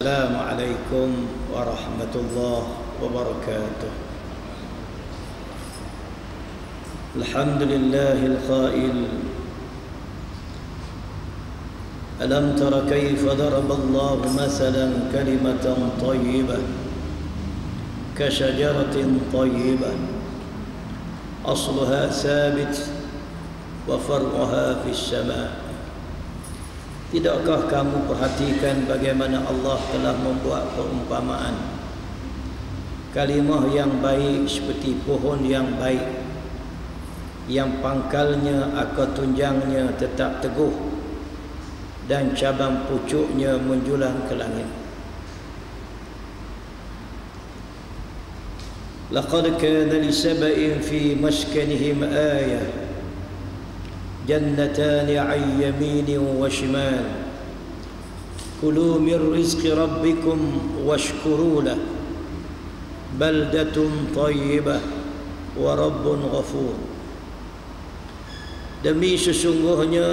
Assalamualaikum warahmatullahi wabarakatuh. Alhamdulillahil qail alam tara kaifa daraballahu masalan kalimatan thayyibah kasyajaratin thayyibah asluha sabit wa far'uha fis sama'. Tidakkah kamu perhatikan bagaimana Allah telah membuat perumpamaan kalimah yang baik seperti pohon yang baik, yang pangkalnya akar tunjangnya tetap teguh dan cabang pucuknya menjulang ke langit. Laqad kana li sab'in fi maskanihim ayah جنتان عن يمين وشمال كلوا من رزق ربكم واشكروا له بلدة طيبة ورب غفور. Demi sesungguhnya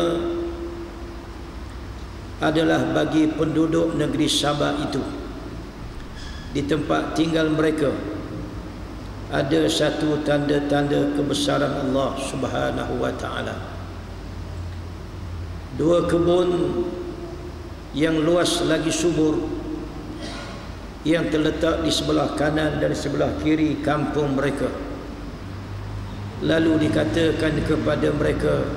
adalah bagi penduduk negeri Sabah itu di tempat tinggal mereka ada satu tanda-tanda kebesaran Allah Subhanahu wa taala. Dua kebun yang luas lagi subur yang terletak di sebelah kanan dan sebelah kiri kampung mereka. Lalu dikatakan kepada mereka,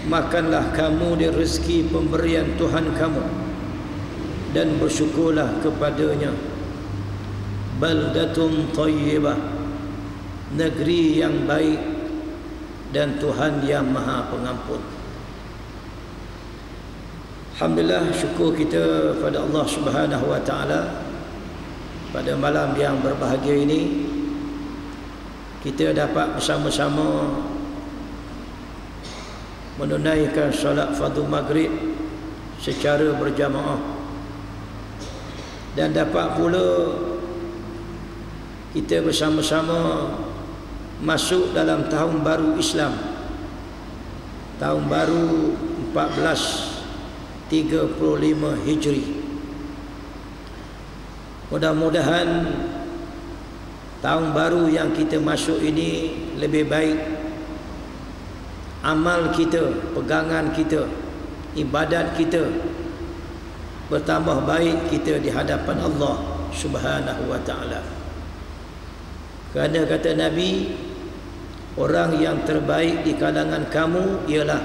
makanlah kamu dari rezeki pemberian Tuhan kamu dan bersyukurlah kepadanya. Baldatun thayyibah, negeri yang baik dan Tuhan yang Maha Pengampun. Alhamdulillah, syukur kita pada Allah Subhanahu wa taala pada malam yang berbahagia ini kita dapat bersama-sama menunaikan solat fardu maghrib secara berjamaah dan dapat pula kita bersama-sama masuk dalam tahun baru Islam, tahun baru 1435 Hijri. Mudah-mudahan tahun baru yang kita masuk ini lebih baik amal kita, pegangan kita, ibadat kita bertambah baik kita di hadapan Allah Subhanahu wa taala. Kerana kata Nabi, orang yang terbaik di kalangan kamu ialah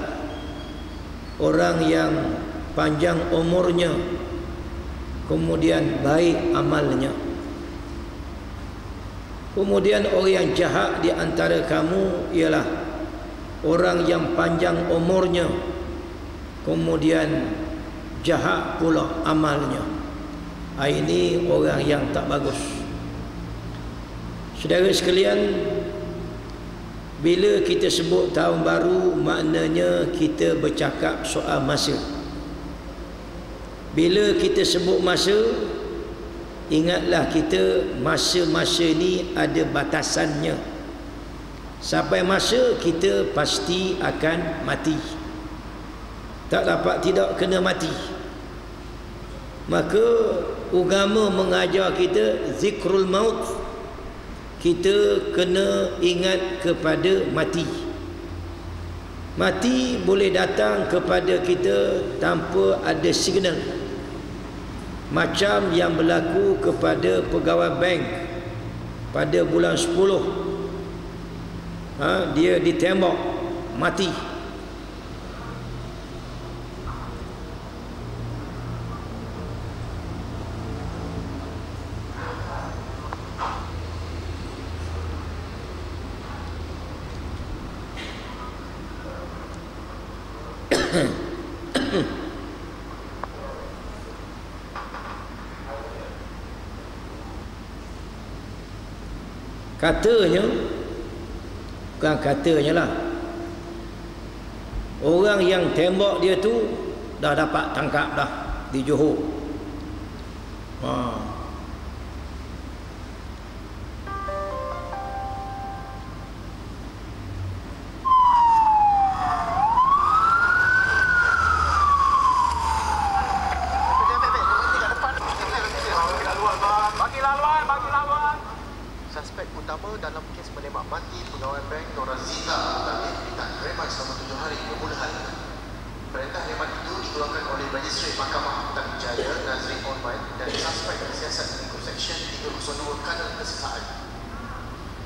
orang yang panjang umurnya kemudian baik amalnya. Kemudian orang yang jahat di antara kamu ialah orang yang panjang umurnya kemudian jahat pula amalnya. Ini orang yang tak bagus. Saudara sekalian, bila kita sebut tahun baru, maknanya kita bercakap soal masa. Bila kita sebut masa, ingatlah kita masa-masa ni ada batasannya. Sampai masa kita pasti akan mati. Tak dapat tidak kena mati. Maka agama mengajar kita zikrul maut. Kita kena ingat kepada mati. Mati boleh datang kepada kita tanpa ada signal. Macam yang berlaku kepada pegawai bank pada bulan 10. Dia ditembak mati. Katanya, bukan katanya lah, orang yang tembak dia tu dah dapat tangkap dah di Johor. Suspek utama dalam kes menembak mati pegawai bank Norazita Tabib ditahan reman selama 7 hari kemudahan. Perintah reman itu dikeluarkan oleh Magistrate Mahkamah Kuala Jaya Nazri Onman dan suspek bersiasat mengikut Seksyen 302 Kanun Kesesaan.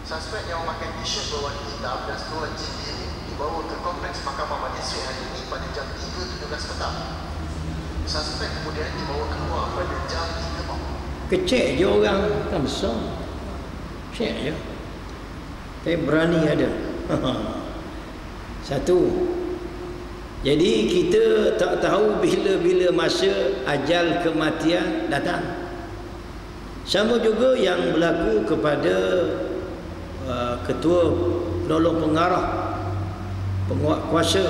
Suspek yang memakai t-shirt berwarna hitam dan seluar jin biru dibawa ke kompleks Mahkamah Magistrate hari ini pada jam 3.17 petang. Suspek kemudian dibawa keluar pada jam 3 malam. Kecil je orang, kan besar. Kecil je. Tapi berani ada. Satu. Jadi kita tak tahu bila-bila masa ajal kematian datang. Sama juga yang berlaku kepada ketua penolong pengarah, penguat kuasa,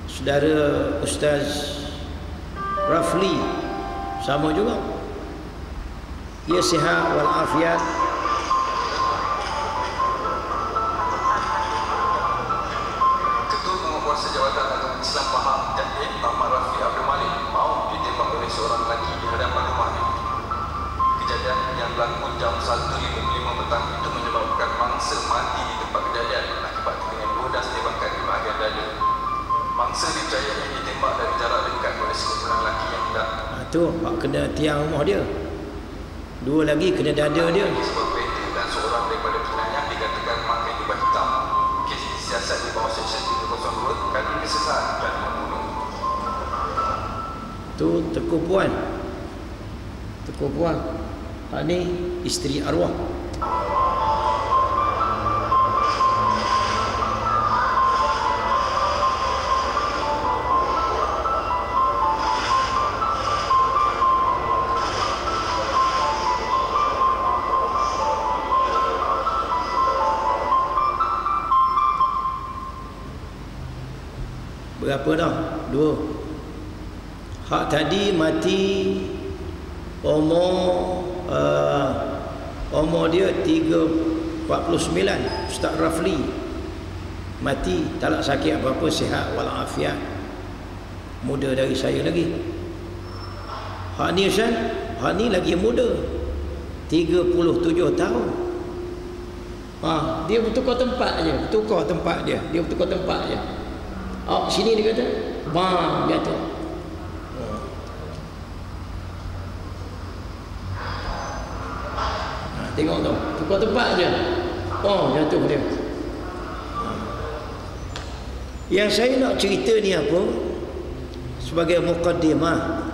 saudara Ustaz Rafli, sama juga. Ia sihat walafiat. Ketua Penguasa Jabatan Agama Islam Pahang Jahid Ahmad Rafi Abdul Malik maut ditembak oleh seorang lelaki di hadapan rumahnya. Kejadian yang berlaku jam 1.55 petang itu menyebabkan mangsa mati di tempat kejadian akibat dengan 12 tembakan di bahagian dada. Mangsa dipercayai ditembak dari jarak dekat oleh sekumpulan lelaki yang tidak. Tu pak kena tiang rumah dia. Dua lagi kena dada dia. Sebab kereta dan seorang daripada penanyang dikatakan memakai jubah hitam. Kes disiasat di bawah Seksyen 302 Kanun Kesesaan dan membunuh. Tu Tengku Puan. Tengku Puan. Hak ni isteri arwah. Berapa dah? 2. Hak tadi mati umur dia 49. Ustaz Rafli mati, tak nak sakit apa-apa, sihat walafiat, muda dari saya lagi. Hak ni Ustaz, hak ni lagi muda, 37 tahun. Dia bertukar tempat je, bertukar tempat dia bertukar tempat je. Sini dia kata, bang, jatuh. Tengok tu, tukar tempat je. Jatuh dia. Yang saya nak cerita ni apa? Sebagai muqaddimah,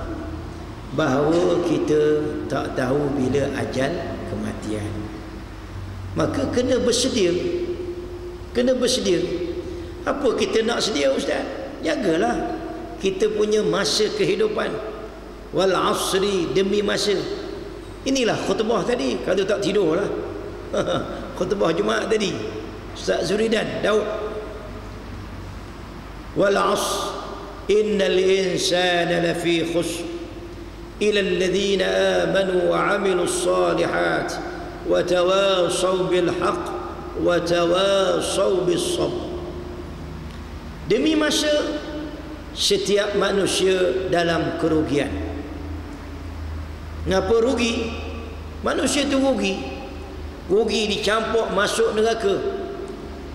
bahawa kita tak tahu bila ajal kematian. Maka kena bersedia. Kena bersedia. Apa kita nak sedia, Ustaz? Jagalah kita punya masa kehidupan. Wal asri, demi masa. Inilah khutbah tadi. Kalau tak tidur lah. Khutbah Jumaat tadi, Ustaz Zuridan Daud. Wal asr innal insana lafi khusr ila alladhina amanu wa amilus salihat wa tawasaw bil haqq wa tawasaw bis sabr. Demi masa, setiap manusia dalam kerugian. Ngapa rugi? Manusia itu rugi. Rugi dicampur masuk neraka.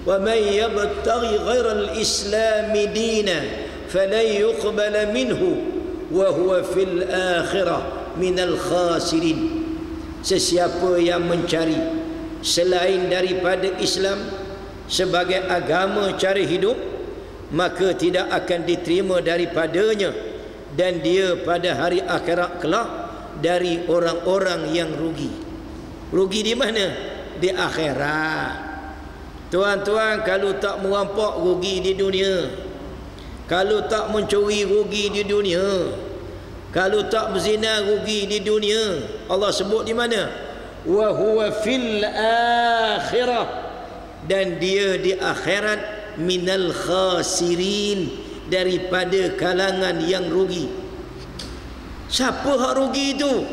Wa may yabtaghi ghayra al-islam dinan falan yuqbal minhu wa huwa fil akhirah minal khasirin. Sesiapa yang mencari selain daripada Islam sebagai agama cara hidup, maka tidak akan diterima daripadanya, dan dia pada hari akhirat kelak dari orang-orang yang rugi. Rugi di mana? Di akhirat. Tuan-tuan, kalau tak merampok, rugi di dunia. Kalau tak mencuri, rugi di dunia. Kalau tak berzina, rugi di dunia. Allah sebut di mana? Wa huwa fil akhirah, dan dia di akhirat minal khasirin, daripada kalangan yang rugi. Siapa hak rugi itu?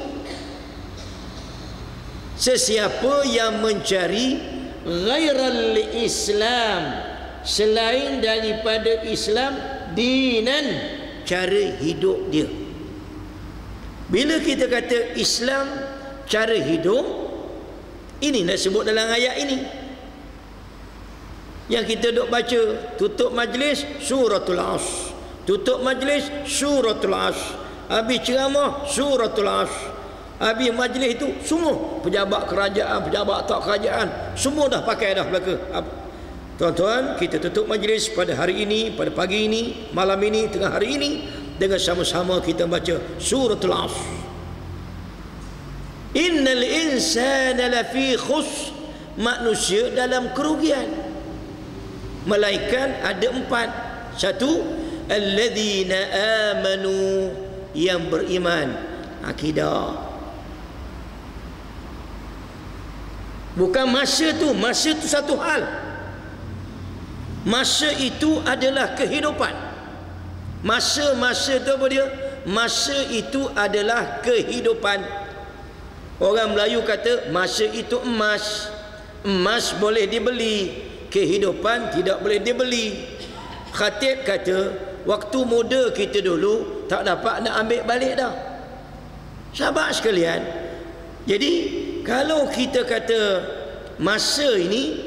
Sesiapa yang mencari ghairal Islam, selain daripada Islam, dinan, cara hidup dia. Bila kita kata Islam cara hidup, Ini nak sebut dalam ayat ini. Yang kita duk baca, tutup majlis suratul Asr, tutup majlis suratul Asr, habis ceramah suratul Asr, habis majlis itu semua pejabat kerajaan, pejabat tak kerajaan semua dah pakai dah belaka. Tuan-tuan, kita tutup majlis pada hari ini, pada pagi ini, malam ini, tengah hari ini dengan sama-sama kita baca suratul Asr. Innal insana lafi khusr, manusia dalam kerugian. Malaikat ada 4. 1, alladzina amanu, yang beriman, akidah. Bukan masa tu satu hal. Masa itu adalah kehidupan. Masa tu apa dia? Masa itu adalah kehidupan. Orang Melayu kata masa itu emas. Emas boleh dibeli, kehidupan tidak boleh dibeli. Khatib kata waktu muda kita dulu tak dapat nak ambil balik dah. Sahabat sekalian, jadi kalau kita kata masa ini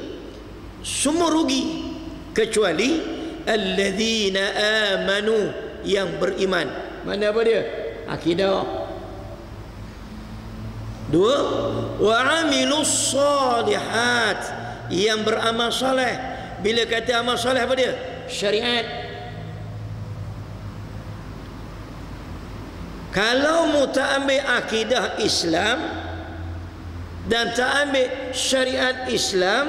semua rugi kecuali alladzina amanu, yang beriman. Mana apa dia? Akidah. 2, wa amilus solihat, yang beramal soleh. Bila kata amal soleh apa dia? Syariat. Kalau mu tak ambil akidah Islam dan tak ambil syariat Islam,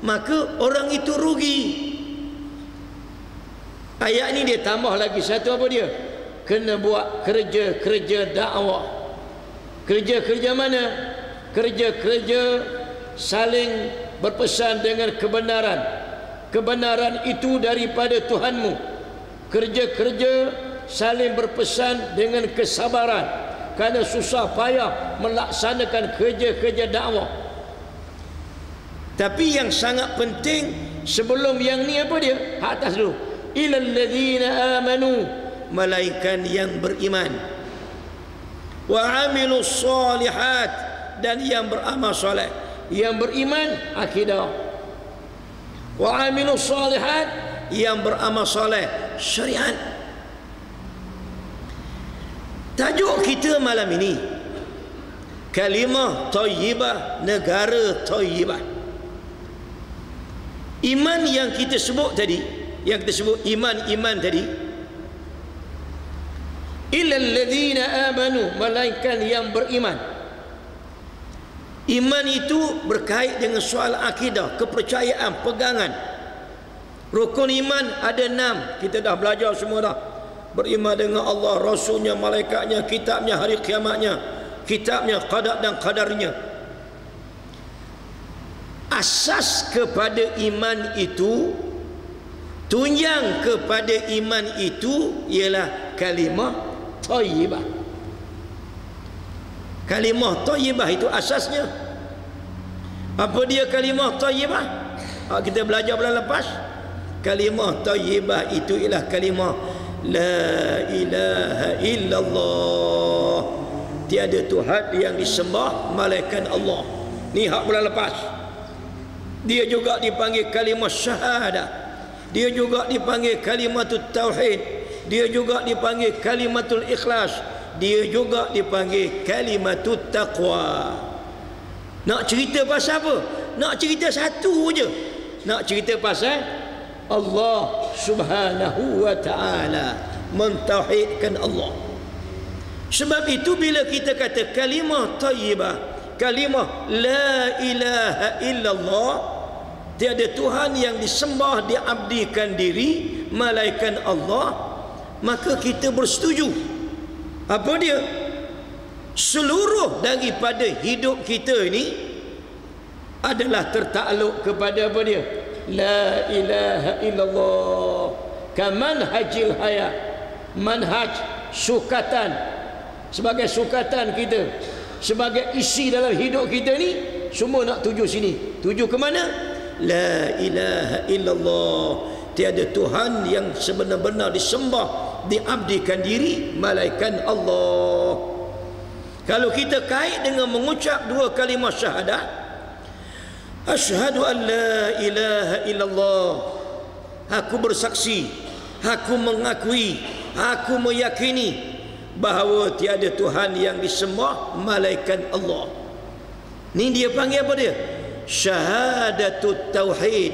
maka orang itu rugi. Ayat ni dia tambah lagi satu, apa dia? Kena buat kerja-kerja dakwah. Kerja-kerja mana? Kerja-kerja saling berpesan dengan kebenaran. Kebenaran itu daripada Tuhanmu. Kerja-kerja saling berpesan dengan kesabaran, kerana susah payah melaksanakan kerja-kerja dakwah. Tapi yang sangat penting sebelum yang ni apa dia? Hak atas dulu. Ilal ladzina amanu, malaikat yang beriman. Wa amilus solihat, dan yang beramal soleh. Yang beriman akidah. Wa amilus solihat, yang beramal soleh syariat. Tajuk kita malam ini kalimah thayyibah, negara thayyibah. Iman yang kita sebut tadi, yang kita sebut iman tadi, illal ladzina amanu, malaikat yang beriman. Iman itu berkait dengan soal akidah, kepercayaan, pegangan. Rukun iman ada 6. Kita dah belajar semua dah. Beriman dengan Allah, Rasulnya, malaikatnya, kitabnya, hari kiamatnya, kitabnya, qadar dan qadarnya. Asas kepada iman itu, tunjang kepada iman itu ialah kalimah thayyibah. Kalimah thayyibah itu asasnya. Apa dia kalimah thayyibah? Kita belajar bulan lepas. Kalimah thayyibah itu ialah kalimah la ilaha illallah, tiada Tuhan yang disembah melainkan Allah. Ni hak bulan lepas. Dia juga dipanggil kalimah syahadah, dia juga dipanggil kalimatul tauhid, dia juga dipanggil kalimatul ikhlas, dia juga dipanggil kalimatul taqwa. Nak cerita pasal apa? Nak cerita satu je. Nak cerita pasal Allah Subhanahu wa ta'ala, mentauhidkan Allah. Sebab itu bila kita kata kalimah thayyibah, kalimah la ilaha illallah, tiada Tuhan yang disembah, diabdikan diri melainkan Allah, maka kita bersetuju. Apa dia? Seluruh daripada hidup kita ini adalah tertakluk kepada apa dia? La ilaha illallah. Kamanhajil hayat, manhaj sukatan, sebagai sukatan kita, sebagai isi dalam hidup kita ni, semua nak tuju sini. Tuju ke mana? La ilaha illallah, tiada Tuhan yang sebenar-benar disembah, diabdikan diri melainkan Allah. Kalau kita kait dengan mengucap dua kalimah syahadah, Asyhadu an la ilaha illallah. Aku bersaksi, aku mengakui, aku meyakini bahawa tiada Tuhan yang disembah malaikat Allah. Ni dia panggil apa dia? Syahadatut tauhid.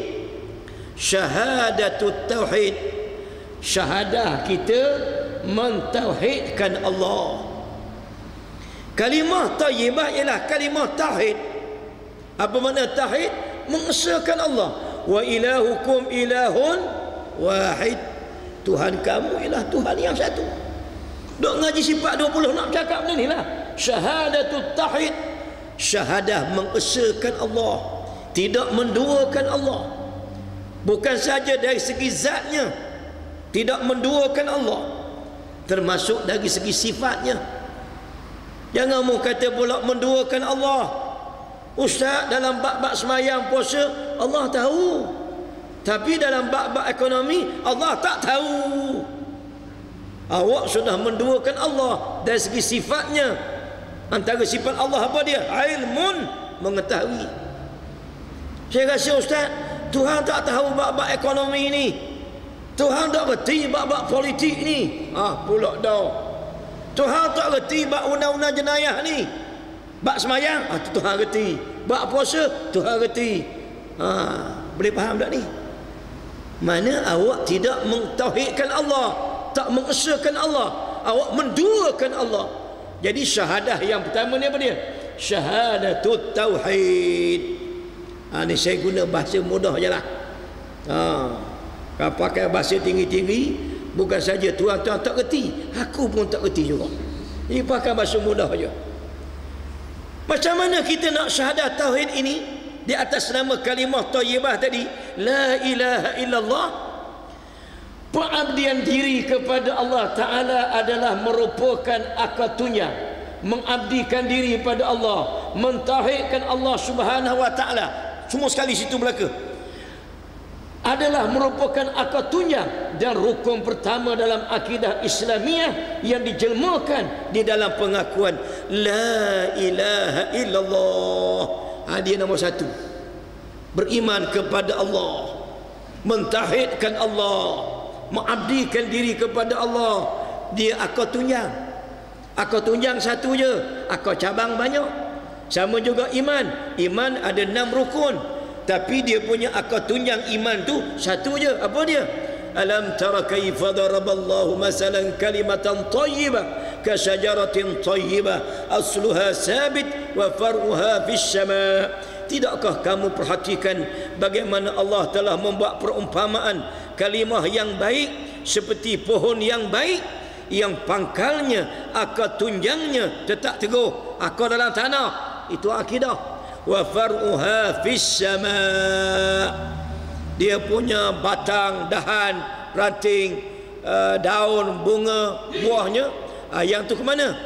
Syahadatut tauhid. Syahadah kita mentauhidkan Allah. Kalimah thayyibah ialah kalimah tauhid. Apa makna tauhid? Mengesahkan Allah. Wa ilahukum ilahun wahid. Tuhan kamu ialah Tuhan yang satu. Dok ngaji sifat 20 nak cakap benda ni lah. Syahadatut tauhid. Syahadah mengesahkan Allah, tidak menduakan Allah. Bukan saja dari segi zatnya tidak menduakan Allah, termasuk dari segi sifatnya. Jangan mau kata pula menduakan Allah. Ustaz, dalam bab-bab semayang puasa Allah tahu, tapi dalam bab-bab ekonomi Allah tak tahu. Awak sudah menduakan Allah dari segi sifatnya. Antara sifat Allah apa dia? Ilmun, mengetahui. Saya rasa Ustaz, Tuhan tak tahu bab-bab ekonomi ni, Tuhan tak reti bab-bab politik ni. Pula dah. Tuhan tak reti bab undang-undang jenayah ni. Bab semayang, Tuhan reti. Bab puasa, Tuhan reti. Boleh faham tak ni? Mana awak tidak mentauhidkan Allah, tak mengesahkan Allah, awak menduakan Allah. Jadi syahadah yang pertama ni apa dia? Syahadatut tauhid. Ni saya guna bahasa mudah je lah. Kalau pakai bahasa tinggi-tinggi, bukan saja tuan-tuan tak reti, aku pun tak reti juga. Ini pakai bahasa mudah je. Macam mana kita nak syahadah tauhid ini di atas nama kalimah thayyibah tadi, la ilaha illallah? Pengabdian diri kepada Allah Ta'ala adalah merupakan akad tunjang, mengabdikan diri pada Allah, mentauhidkan Allah Subhanahu Wa Ta'ala. Semua sekali situ belaka. Adalah merupakan akad tunjang dan rukun pertama dalam akidah Islamiah yang dijelmakan di dalam pengakuan la ilaha illallah. Dia nombor satu. Beriman kepada Allah, mentauhidkan Allah, mengabdikan diri kepada Allah. Dia akad tunjang. Akad tunjang satu je, akad cabang banyak. Sama juga iman. Iman ada 6 rukun, tapi dia punya akad tunjang iman tu satu je. Apa dia? Alam tara kaifa daraballahu masalan kalimatan thayyibah ka syajaratin thayyibah asluha sabit wa far'uha fis sama'. Tidakkah kamu perhatikan bagaimana Allah telah membuat perumpamaan kalimah yang baik seperti pohon yang baik yang pangkalnya, akar tunjangnya tetap teguh, akar dalam tanah. Itu akidah. Wa far'uha fis sama'. Dia punya batang, dahan, ranting, daun, bunga, buahnya, yang tu ke mana?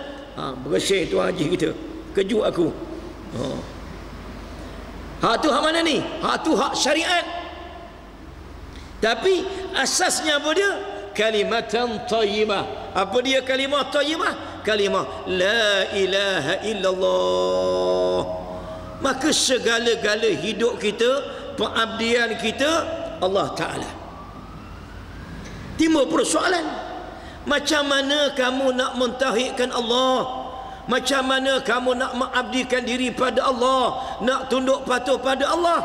Bersih Tuan Haji kita. Kejut aku. Hak tu hak mana ni? Hak tu hak syariat. Tapi asasnya apa dia? Kalimatan thayyibah. Apa dia kalimah thayyibah? Kalimah la ilaha illallah. Maka segala-gala hidup kita, pengabdian kita Allah Ta'ala. Timbul persoalan, macam mana kamu nak mentauhidkan Allah? Macam mana kamu nak mengabdikan diri pada Allah, nak tunduk patuh pada Allah?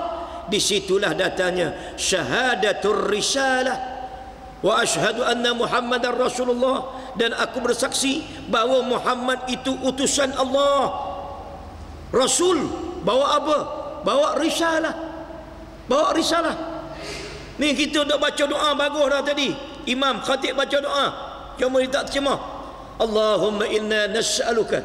Disitulah datanya syahadatur risalah wa asyhadu anna Muhammadar Rasulullah, dan aku bersaksi bahawa Muhammad itu utusan Allah. Rasul bawa apa? Bawa risalah. Bawa risalah. Ni kita dah baca doa bagus dah tadi. Imam khatib baca doa. Cuma dia tak terjemah. Allahumma inna nas'aluka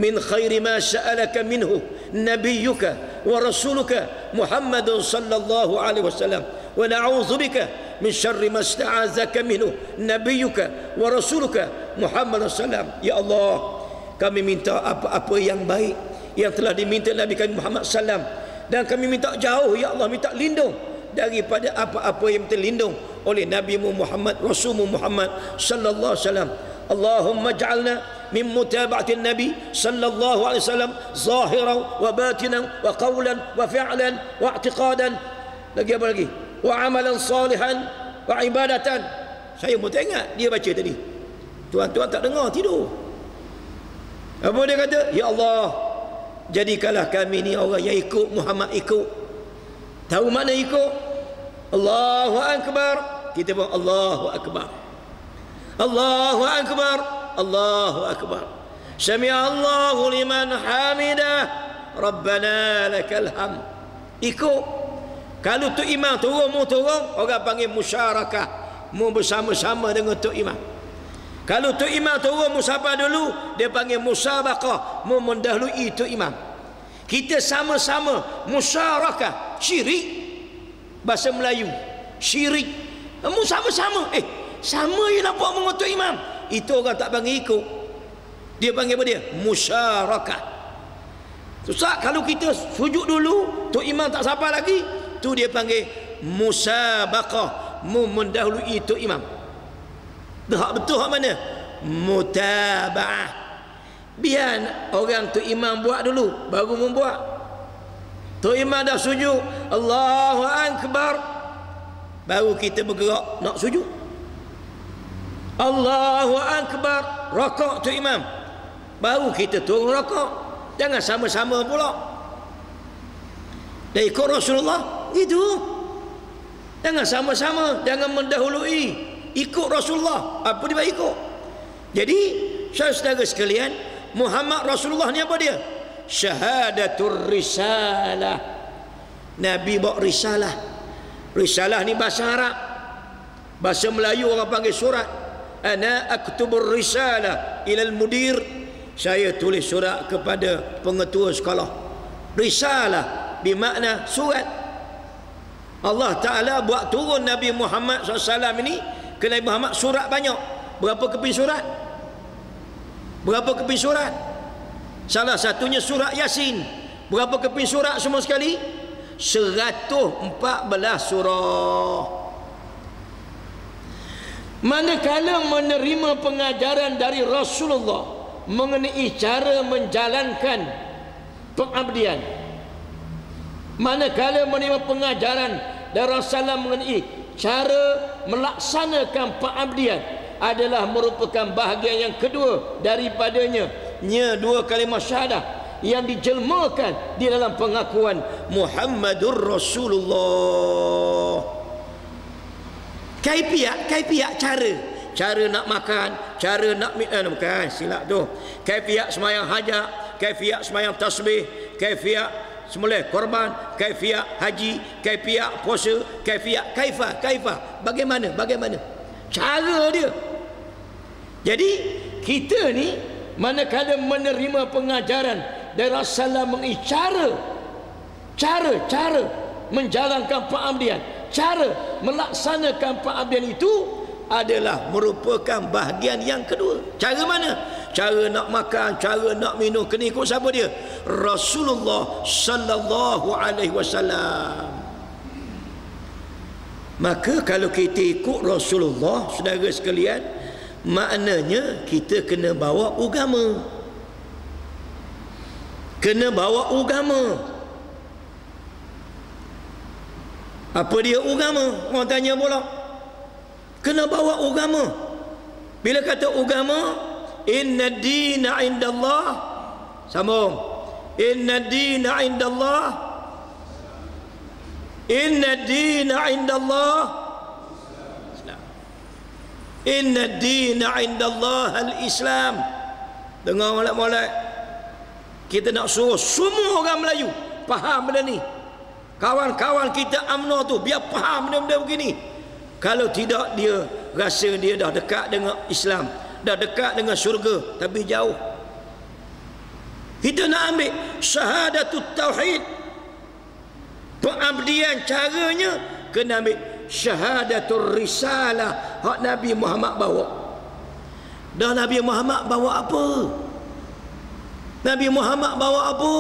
min khairi ma sa'alaka minhu nabiyyuka wa rasuluka Muhammadun sallallahu alaihi wasallam wa na'udzu bika min syarri ma sta'azaka minhu nabiyyuka wa rasuluka Muhammadun sallam. Ya Allah, kami minta apa-apa yang baik yang telah diminta Nabi kami Muhammad sallam, dan kami minta jauh ya Allah, minta lindung daripada apa-apa yang terlindung oleh Nabi Muhammad, Rasul Muhammad sallallahu alaihi wasallam. Allahumma ja'alna min mutaba'atin nabi sallallahu alaihi wasallam zahiran wa batinan wa qawlan wa fi'lan wa i'tiqadan, lagi apa lagi, wa amalan salihan wa ibadatan. Saya pun tengok dia baca tadi, tuan-tuan tak dengar, tidur. Apa dia kata? Ya Allah, jadikanlah kami ni orang yang ikut Muhammad. Ikut, tahu mana ikut? Allahu Akbar, kita pun Allahu Akbar, Allahu Akbar, Allahu Akbar, Sami'a Allahu liman hamidah, Rabbana lakal hamd. Ikut. Kalau tu imam turun, mu turun, orang panggil musyarakah, mu bersama-sama dengan tu imam. Kalau tu imam turun, mu sapa dulu, dia panggil musabaqah, mu mendahului tu imam. Kita sama-sama musyarakah, syirik, bahasa Melayu syirik, mu sama-sama, sama je nampak mengutuk imam. Itu orang tak panggil ikut, dia panggil apa dia? Musyarakah. Susah kalau kita sujud dulu, tu imam tak sapa lagi, tu dia panggil musabaqah, mu mendahului tu imam. Hak betul hak mana? Mutaba'ah. Biar orang tu imam buat dulu, baru membuat. Tu imam dah sujud, Allahu Akbar, baru kita bergerak nak sujud. Allahu Akbar, rakaat tu imam, baru kita turun rakaat. Jangan sama-sama pula. Dah ikut Rasulullah gitu. Jangan sama-sama, jangan mendahului. Ikut Rasulullah, apa dia ikut. Jadi saudara sekalian, Muhammad Rasulullah ni apa dia? Syahadatul risalah. Nabi bawa risalah. Risalah ni bahasa Arab, bahasa Melayu orang panggil surat. Ana aktubur risalah ilal mudir, saya tulis surat kepada pengetua sekolah. Risalah bermakna surat. Allah Ta'ala buat turun Nabi Muhammad SAW ini ke Nabi Muhammad surat banyak. Berapa keping surat? Berapa keping surat? Salah satunya surat Yasin. Berapa keping surat semua sekali? 114 surah. Manakala menerima pengajaran dari Rasulullah mengenai cara menjalankan pengabdian, manakala menerima pengajaran dari Rasulullah mengenai cara melaksanakan pengabdian, adalah merupakan bahagian yang kedua daripadanya, dua kalimah syahadah yang dijelmakan di dalam pengakuan Muhammadur Rasulullah. Kaifiat cara nak makan, cara nak bukan silap tu. Kaifiat sembahyang hajat, kaifiat sembahyang tasbih, kaifiat semula korban, kaifiat haji, kaifiat puasa, kaifiat kaifa bagaimana cara dia. Jadi kita ni manakala menerima pengajaran dari Rasulullah mengenai cara menjalankan pengabdian, cara melaksanakan pengabdian itu adalah merupakan bahagian yang kedua. Cara mana? Cara nak makan, cara nak minum, kena ikut siapa dia? Rasulullah sallallahu alaihi wasallam. Maka kalau kita ikut Rasulullah, saudara sekalian, maknanya kita kena bawa agama. Kena bawa agama. Apa dia agama? Orang tanya pula. Kena bawa agama. Bila kata agama, inna dina indallah, sambung, inna dina indallah, inna dina indallah, inna dina indallah al-Islam. Dengar molek-molek, kita nak suruh semua orang Melayu faham benda ni. Kawan-kawan kita UMNO tu biar faham benda-benda begini. Kalau tidak, dia rasa dia dah dekat dengan Islam, dah dekat dengan syurga, tapi jauh. Kita nak ambil syahadatut tauhid, pengabdian, caranya kena ambil syahadatul risalah hak Nabi Muhammad bawa. Dah Nabi Muhammad bawa apa? Nabi Muhammad bawa apa?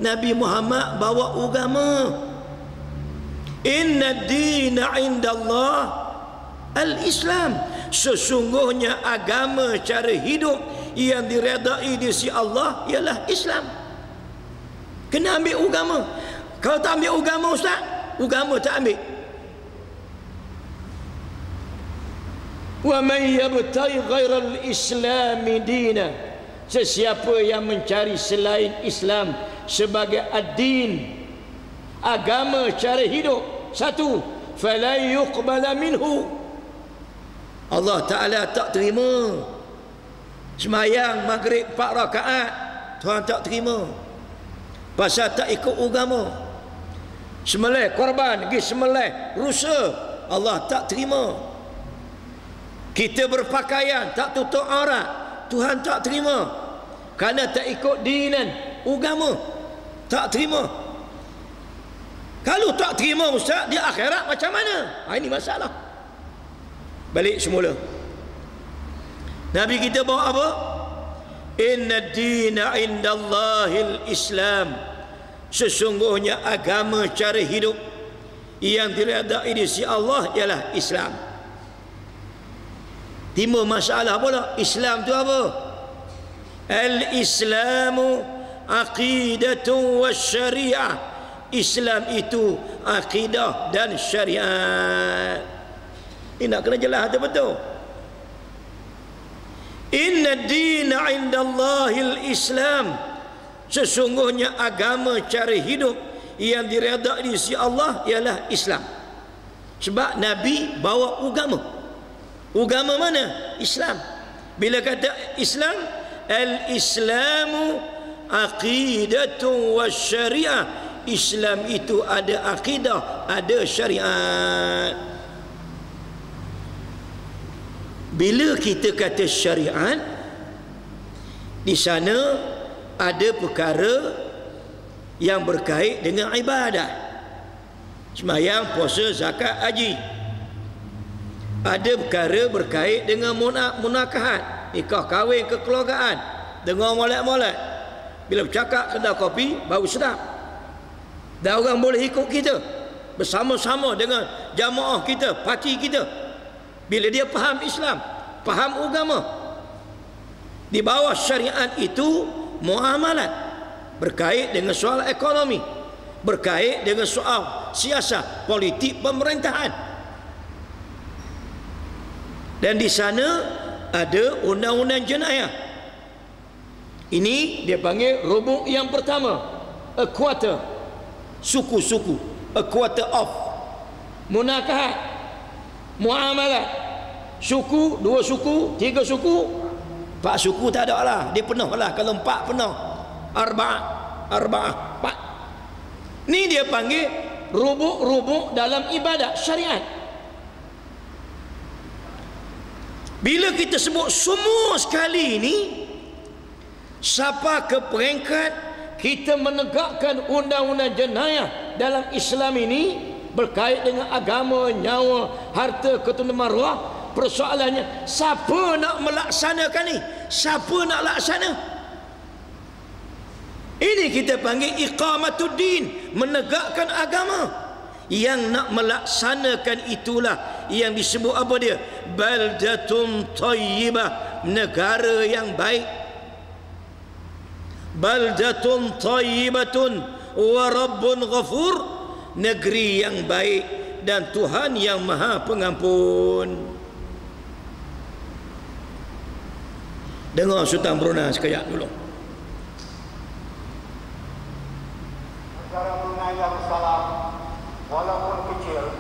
Nabi Muhammad bawa agama. Inna dina indallah al-Islam. Sesungguhnya agama cara hidup yang diredai di sisi Allah ialah Islam. Kena ambil agama. Kalau tak ambil agama ustaz, agama tak ambil. Wa man yabtaghi ghairal Islam dina, sesiapa yang mencari selain Islam sebagai ad-din, agama cara hidup, satu, fala yuqbala minhu, Allah Ta'ala tak terima. Semayang maghrib 4 rakaat Tuhan tak terima pasal tak ikut agama. Sembelih korban, pergi sembelih rusa, Allah tak terima. Kita berpakaian tak tutup aurat, Tuhan tak terima kerana tak ikut dinan, agama, tak terima. Kalau tak terima ustaz, di akhirat macam mana? Ini masalah. Balik semula, Nabi kita bawa apa? Inna dina indallahil Islam, sesungguhnya agama cara hidup yang diredai di sisi Allah ialah Islam. Timbul masalah pula, Islam tu apa? Al-Islamu aqidatun wa syariah. Islam itu akidah dan syariat. Ini nak kena jelas betul. Inna dina indallahil Islam, sesungguhnya agama cara hidup yang diredai di sisi Allah ialah Islam. Sebab Nabi bawa agama. Agama mana? Islam. Bila kata Islam, al-Islamu aqidatun wa syariah. Islam itu ada akidah, ada syariat. Bila kita kata syariat, di sana ada perkara yang berkait dengan ibadah, sembahyang, puasa, zakat, haji. Ada perkara berkait dengan munakahat, nikah, kahwin, kekeluargaan, dengar molek-molek. Bila bercakap kedai kopi baru sedap, dan orang boleh ikut kita bersama-sama dengan jamaah kita, parti kita. Bila dia faham Islam, faham agama, di bawah syariat itu muamalat, berkait dengan soal ekonomi, berkait dengan soal siasat, politik, pemerintahan. Dan di sana ada undang-undang jenayah. Ini dia panggil rubuk yang pertama, a quarter, suku-suku, a quarter of munakahat, muamalat, suku, 2 suku, 3 suku, 4 suku tak ada lah, dia penuh lah. Kalau 4 penuh, arba'ah 4. Ni dia panggil rubuk-rubuk dalam ibadat syariat. Bila kita sebut semua sekali ini, siapa ke peringkat kita menegakkan undang-undang jenayah dalam Islam ini berkait dengan agama, nyawa, harta, keturunan maruah. Persoalannya, siapa nak melaksanakan ni? Siapa nak laksana? Ini kita panggil iqamatuddin, menegakkan agama. Yang nak melaksanakan itulah yang disebut apa dia? Baldatun tayyibah, negara yang baik. Baldatun tayyibatun wa rabbun ghafur, negeri yang baik dan Tuhan yang maha pengampun. Dengar Sultan Brunei sekejap dulu. Negara Brunei Darussalam walaupun kecil,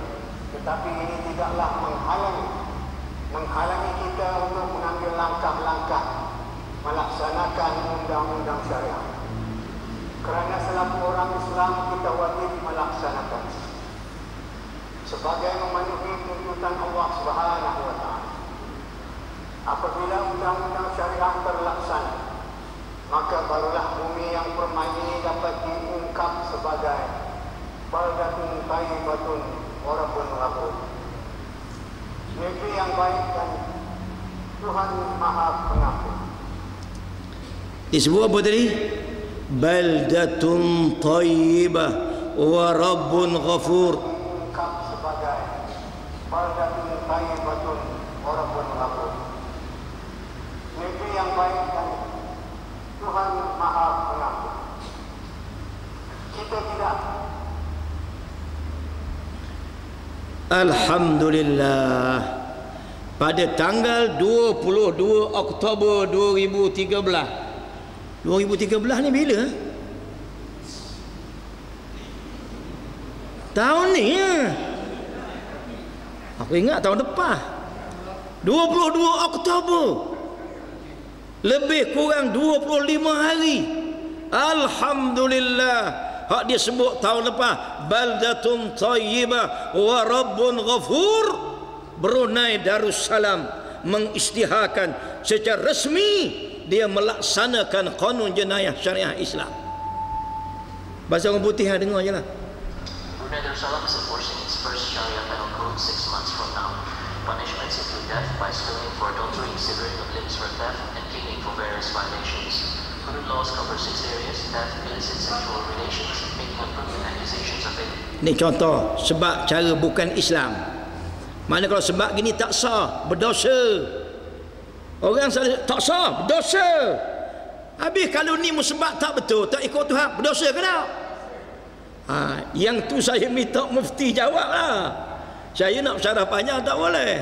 tetapi ini tidaklah menghalangi kita untuk mengambil langkah-langkah melaksanakan undang-undang syariah. Kerana selaku orang Islam kita wajib melaksanakan sebagai memenuhi tuntutan Allah Subhanahu wa taala. Apabila undang-undang syariah terlaksana, maka barulah bumi yang permai ini dapat diungkap sebagai baldatun thayyibatun wa rabbun ghafur, negeri yang baik dan Tuhan maha pengampun. Disebut apa tadi? Baldatun thayyibah wa rabbun ghafur. Diungkap sebagai baldatun thayyibatun wa rabbun ghafur, negeri yang baik dan Alhamdulillah, pada tanggal 22 Oktober 2013. 2013 ni bila? Tahun ni ya. Aku ingat tahun depan. 22 Oktober. Lebih kurang 25 hari. Alhamdulillah. Hak dia sebut tahun lepas, baldatun thayyibah wa rabbun ghafur. Brunei Darussalam mengisytiharkan secara resmi dia melaksanakan kanun jenayah syariah Islam. Bahasa orang putih dengar je lah. Brunei Darussalam is enforcing its first Sharia penal code 6 months from now. Punishments include death by stoning for adultery, severing of limbs for theft, and caning for various violations. Current laws cover 6 areas: theft, illicit sexual relations, making up proven accusations of it. Ni contoh sebab cara bukan Islam. Mana kalau sebab gini tak sah, berdosa. Orang tak sah, berdosa. Habis kalau ni musebab tak betul, tak ikut Tuhan, berdosa ke tak? Yang tu saya minta mufti jawab lah. Saya nak bersyarah panjang tak boleh.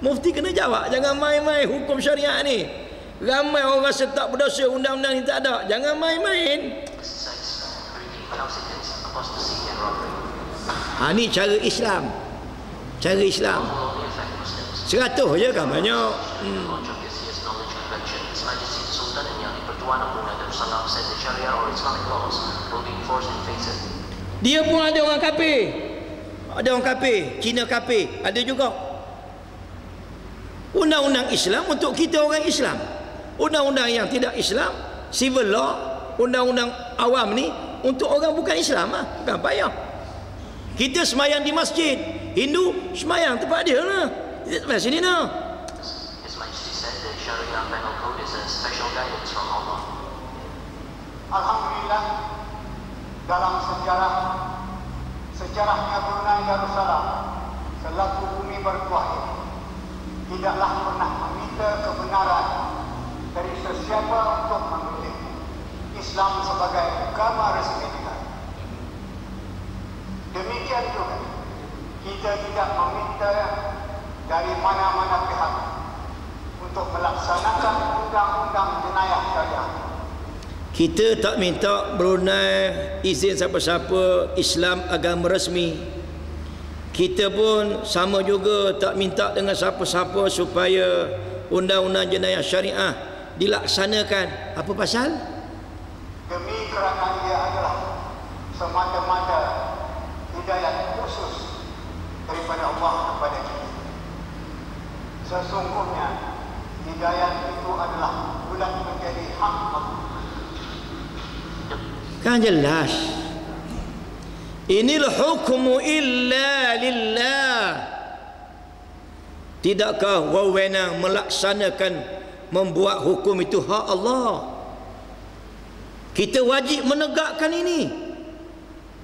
Mufti kena jawab. Jangan main-main hukum syariat ni. Ramai orang rasa tak berdosa, undang-undang ni tak ada. Jangan main-main. Ni cara Islam. Cara Islam 100 je kan banyak. Dia pun ada orang kafir. Ada orang kafir, Cina kafir, ada juga. Undang-undang Islam untuk kita orang Islam. Undang-undang yang tidak Islam, civil law, undang-undang awam ni untuk orang bukan Islam lah. Bukan payah. Kita semayang di masjid, Hindu semayang tempat dia lah. Kita semayang sini lah. Alhamdulillah, dalam sejarahnya Brunei Darussalam selaku bumi bertuah ini tidaklah pernah meminta kebenaran dari sesiapa untuk memilih Islam sebagai agama resmi negara. Demikian juga kita tidak meminta dari mana-mana pihak untuk melaksanakan undang-undang jenayah syariah. Kita tak minta Brunei izin siapa-siapa Islam agama resmi. Kita pun sama juga tak minta dengan siapa-siapa supaya undang-undang jenayah syariah dilaksanakan. Apa pasal? Demi kerana ia adalah semata-mata hidayah khusus daripada Allah kepada kita. Sesungguhnya hidayah itu adalah bukan menjadi hak Allah. Kan jelas. Inil hukmu illa lillah. Tidakkah wewenang melaksanakan membuat hukum itu hak Allah? Kita wajib menegakkan ini.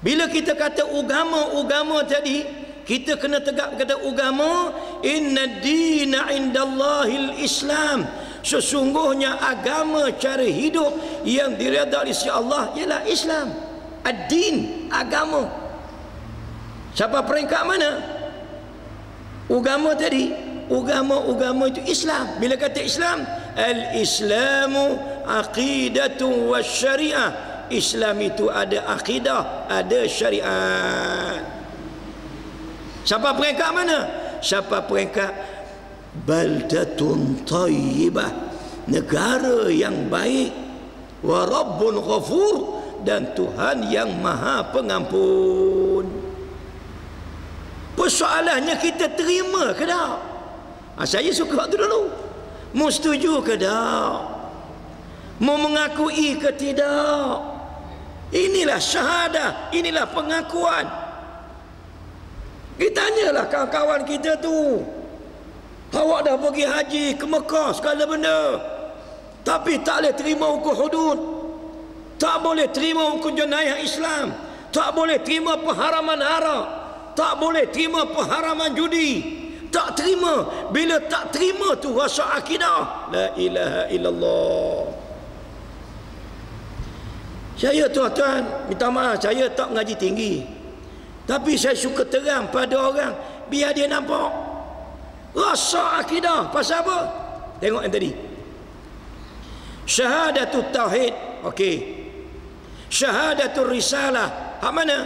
Bila kita kata agama tadi, kita kena tegak kata agama, inna dina indallahil Islam. Sesungguhnya agama cara hidup yang diredai oleh Allah ialah Islam. Ad-din, agama. Siapa peringkat mana? Agama tadi, agama itu Islam. Bila kata Islam, al-Islamu aqidatu wa syariah. Islam itu ada akidah, ada syariat. Siapa peringkat mana? Siapa peringkat baldatun thayyibah, negara yang baik, wa rabbun ghafur, dan Tuhan yang maha pengampun. Persoalannya kita terima ke tak? Saya suka tu dulu. Mu setuju ke tak? Mu mengakui ke tidak? Inilah syahadah, inilah pengakuan. Kita tanyalah kawan-kawan kita tu. Awak dah pergi haji ke Mekah segala benda, tapi tak boleh terima hukum hudud, tak boleh terima hukum jenayah Islam, tak boleh terima pengharaman arak, tak boleh terima pengharaman judi, tak terima. Bila tak terima tu rasa akidah la ilaha illallah. Saya tuan-tuan minta maaf, saya tak mengaji tinggi, tapi saya suka terang pada orang biar dia nampak rasa akidah. Pasal apa? Tengok yang tadi, syahadatul tauhid, okey, syahadatul risalah, hak mana?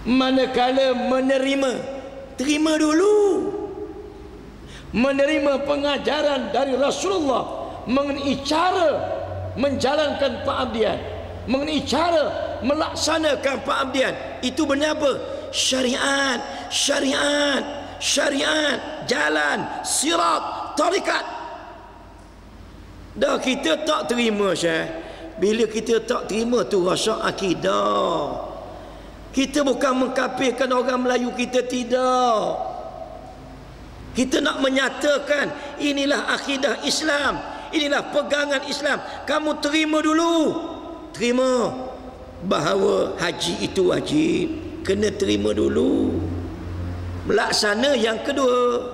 Manakala menerima, terima dulu, menerima pengajaran dari Rasulullah mengenai cara menjalankan pengabdian, mengenai cara melaksanakan pengabdian. Itu benar apa? Syariat, syariat, syariat, jalan, sirat, tarikat. Dah kita tak terima, Syekh. Bila kita tak terima tu rasa akidah. Kita bukan mengkafirkan orang Melayu kita, tidak. Kita nak menyatakan inilah akidah Islam, inilah pegangan Islam. Kamu terima dulu. Terima bahawa haji itu wajib, kena terima dulu. Melaksana yang kedua,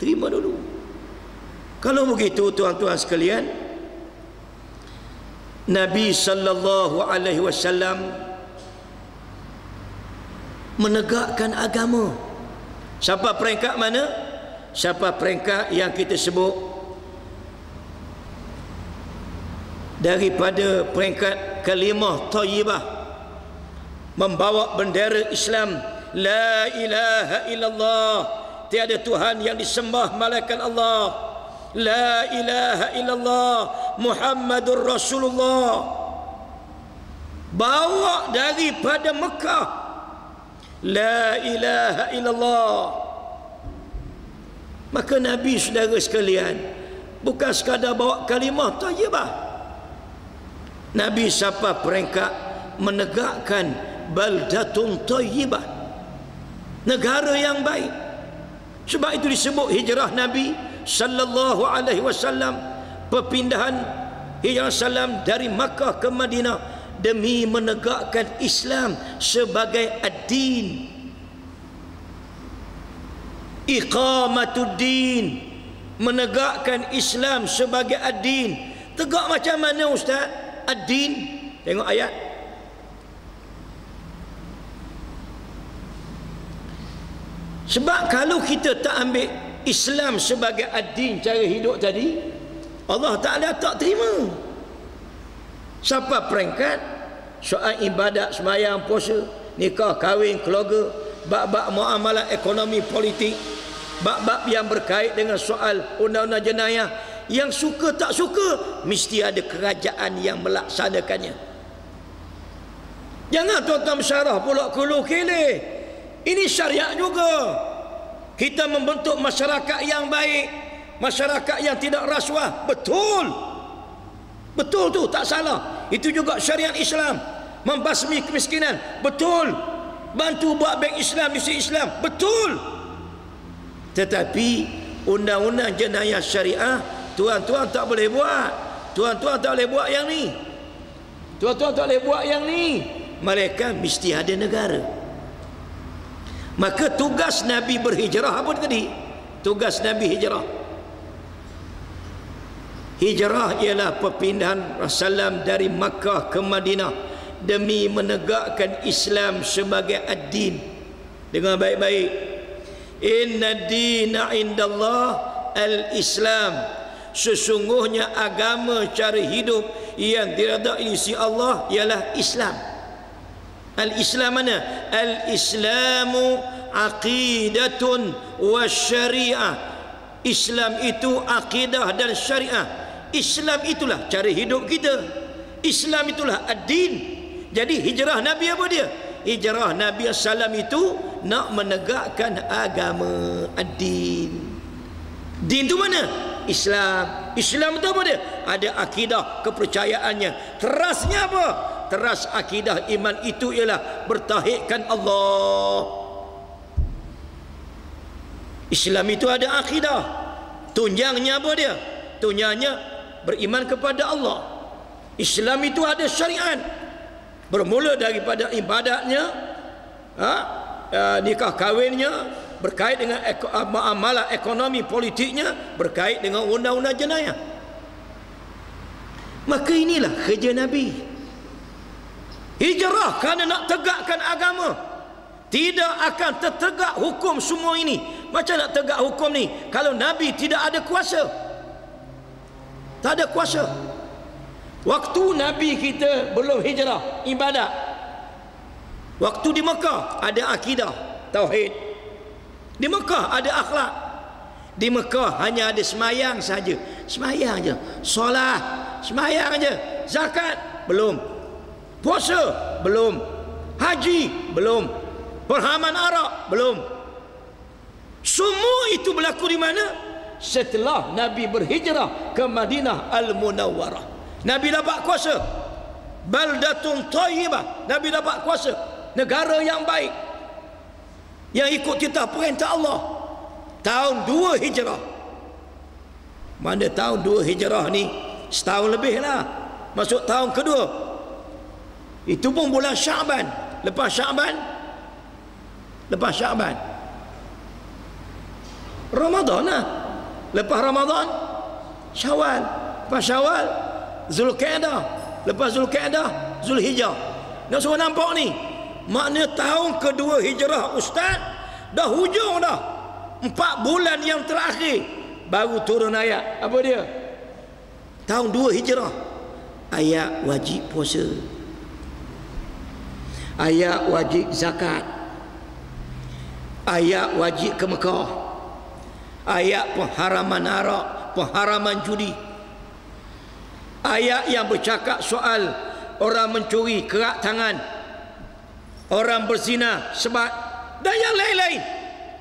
terima dulu. Kalau begitu tuan-tuan sekalian, Nabi sallallahu alaihi wasallam menegakkan agama. Siapa peringkat mana? Siapa peringkat yang kita sebut daripada peringkat kalimah thayyibah, membawa bendera Islam, la ilaha illallah, tiada Tuhan yang disembah malaikat Allah, la ilaha illallah, Muhammadur Rasulullah. Bawa daripada Mekah, la ilaha illallah. Maka Nabi, saudara sekalian, bukan sekadar bawa kalimah thayyibah. Nabi siapa peringkat menegakkan baldatun thayyibah, negara yang baik. Sebab itu disebut hijrah Nabi sallallahu alaihi wasallam, perpindahan hijrah salam dari Makkah ke Madinah demi menegakkan Islam sebagai ad-din, iqamatuddin, menegakkan Islam sebagai ad-din. Tegak macam mana Ustaz ad-din? Tengok ayat. Sebab kalau kita tak ambil Islam sebagai ad-din, cara hidup tadi, Allah Ta'ala tak terima. Siapa peringkat soal ibadat, sembahyang, puasa, nikah, kahwin, keluarga, bab-bab muamalah ekonomi politik, bab-bab yang berkait dengan soal undang-undang jenayah, yang suka tak suka mesti ada kerajaan yang melaksanakannya. Jangan tuan-tuan bersyarah pula kulu keleh. Ini syariat juga. Kita membentuk masyarakat yang baik, masyarakat yang tidak rasuah. Betul. Betul tu, tak salah. Itu juga syariat Islam. Membasmi kemiskinan. Betul. Bantu buat bank Islam, misi Islam. Betul. Tetapi undang-undang jenayah syariah, tuan-tuan tak boleh buat. Tuan-tuan tak boleh buat yang ni. Tuan-tuan tak boleh buat yang ni. Mereka mesti ada negara. Maka tugas Nabi berhijrah apa tadi? Tugas Nabi hijrah. Hijrah ialah perpindahan Rasulullah dari Makkah ke Madinah demi menegakkan Islam sebagai ad-din. Dengar baik-baik. Inna dina indallah al-Islam. Sesungguhnya agama cara hidup yang diredai di sisi Allah ialah Islam. Al-Islam mana? Al-Islamu aqidatun wa syariah. Islam itu akidah dan syariah. Islam itulah cara hidup kita. Islam itulah ad-din. Jadi hijrah Nabi apa dia? Hijrah Nabi SAW itu nak menegakkan agama ad-din. Din tu mana? Islam. Islam itu apa dia? Ada akidah kepercayaannya. Terasnya apa? Teras akidah iman itu ialah bertauhidkan Allah. Islam itu ada akidah. Tunjangnya apa dia? Tunjangnya beriman kepada Allah. Islam itu ada syariat. Bermula daripada ibadatnya, nikah kahwinnya, berkait dengan muamalah ekonomi politiknya, berkait dengan undang-undang jenayah. Maka inilah kerja Nabi. Hijrah kerana nak tegakkan agama. Tidak akan tertegak hukum semua ini. Macam nak tegak hukum ni kalau Nabi tidak ada kuasa? Tak ada kuasa. Waktu Nabi kita belum hijrah, ibadat. Waktu di Mekah ada akidah, tauhid. Di Mekah ada akhlak. Di Mekah hanya ada semayang saja. Semayang je. Solat, semayang je. Zakat, belum. Puasa, belum. Haji, belum. Perhaman Arab, belum. Semua itu berlaku di mana? Setelah Nabi berhijrah ke Madinah Al-Munawwarah. Nabi dapat kuasa. Baldatun Tayyibah. Nabi dapat kuasa. Negara yang baik, yang ikut titah perintah Allah. Tahun 2 hijrah. Mana tahun 2 hijrah ni setahun lebih lah. Masuk tahun kedua. Itu pun bulan Syaban. Lepas Syaban Ramadan lah. Lepas Ramadan Syawal. Lepas Syawal Zulkaidah. Lepas Zulkaidah Zulhijjah. Nak suruh nampak ni, makna tahun kedua hijrah Ustaz dah hujung dah. 4 bulan yang terakhir baru turun ayat. Apa dia? Tahun 2 hijrah. Ayat wajib puasa, ayat wajib zakat, ayat wajib ke Mekah, ayat pengharaman arak, pengharaman judi, ayat yang bercakap soal orang mencuri kerak tangan, orang berzina, sebab dan yang lain-lain.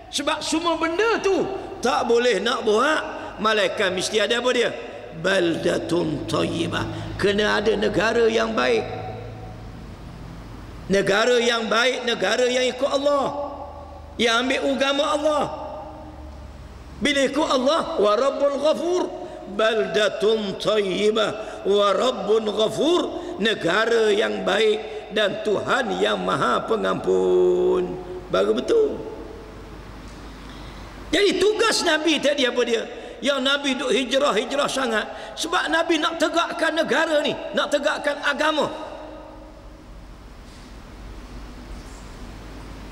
Sebab semua benda tu tak boleh nak buat, malaikat mesti ada apa dia? Baldatun Tayyibah. Kena ada negara yang baik. Negara yang baik, negara yang ikut Allah, yang ambil agama Allah. Bila ikut Allah, wa rabbul ghafur. Baldatun Tayyibah wa rabbun ghafur. Negara yang baik dan Tuhan yang maha pengampun. Baru betul. Jadi tugas Nabi tadi apa dia? Yang Nabi duk hijrah sangat sebab Nabi nak tegakkan negara ni, nak tegakkan agama,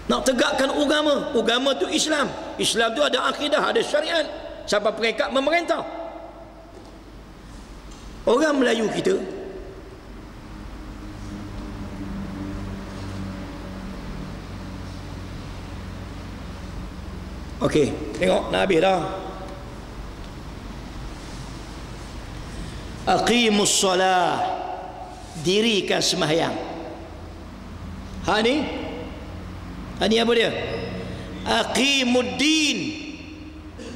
nak tegakkan agama. Agama tu Islam. Islam tu ada akidah, ada syariat sampai peringkat memerintah. Orang Melayu kita okey, tengok Nabi dah. Aqimus solah, dirikan sembahyang. Ha ni apa dia? Aqimuddin,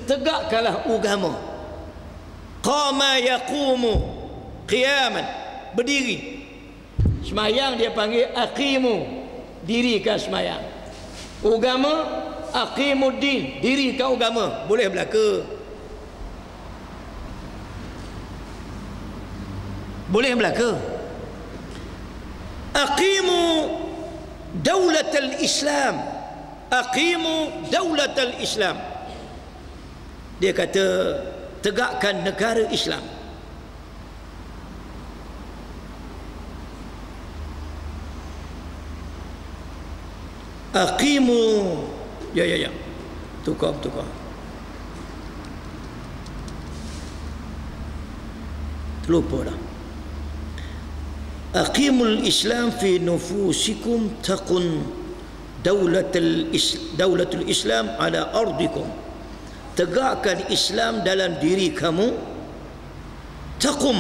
tegakkanlah agama. Qama yaqumu qiyaman, berdiri. Sembahyang dia panggil aqimu, dirikan sembahyang. Agama aqimuddin, dirikan agama. Boleh belaka, boleh belaka. Aqimu daulatal Islam, aqimu daulatal Islam. Dia kata tegakkan negara Islam. Aqimu, ya tukar terlupa dah. Aqimul Islam fi nufusikum taqun daulatul Islam ala ardikum. Tegakkan Islam dalam diri kamu. Taqum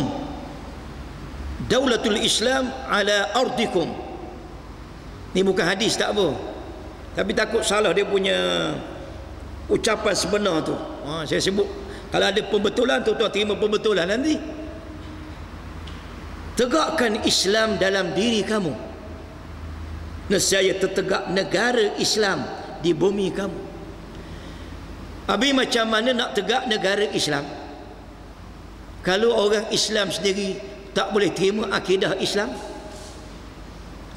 daulatul Islam ala ardikum. Ni bukan hadis, tak apa, tapi takut salah dia punya ucapan sebenar tu. Saya sebut, kalau ada pembetulan tu, tuan terima pembetulan nanti. Tegakkan Islam dalam diri kamu, nescaya tertegak negara Islam di bumi kamu. Habis macam mana nak tegak negara Islam kalau orang Islam sendiri tak boleh terima akidah Islam?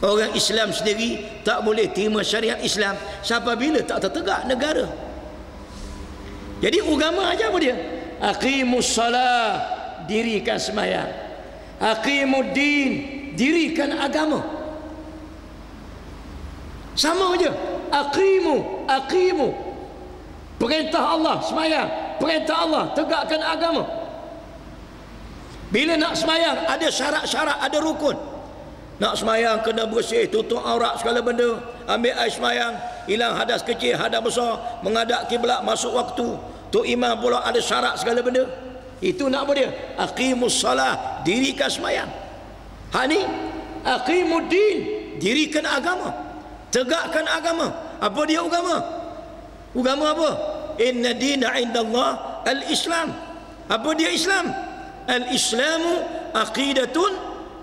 Orang Islam sendiri tak boleh terima syariat Islam. Sampai bila tak tertegak negara? Jadi agama aja apa dia? Aqimus salah, dirikan sembahyang. Aqimuddin, dirikan agama. Sama aja. Aqimu. Perintah Allah semayang, perintah Allah tegakkan agama. Bila nak semayang ada syarat-syarat, ada rukun. Nak semayang kena bersih, tutup aurat segala benda, ambil air semayang, hilang hadas kecil, hadas besar, menghadap kiblat, masuk waktu. Tok imam pula ada syarat segala benda. Itu nak apa dia? Aqimus salah, dirikan semayang. Hak ni aqimuddin, dirikan agama, tegakkan agama. Apa dia agama? Agama apa? Inna dina indallah al-Islam. Apa dia Islam? Al-Islamu aqidatun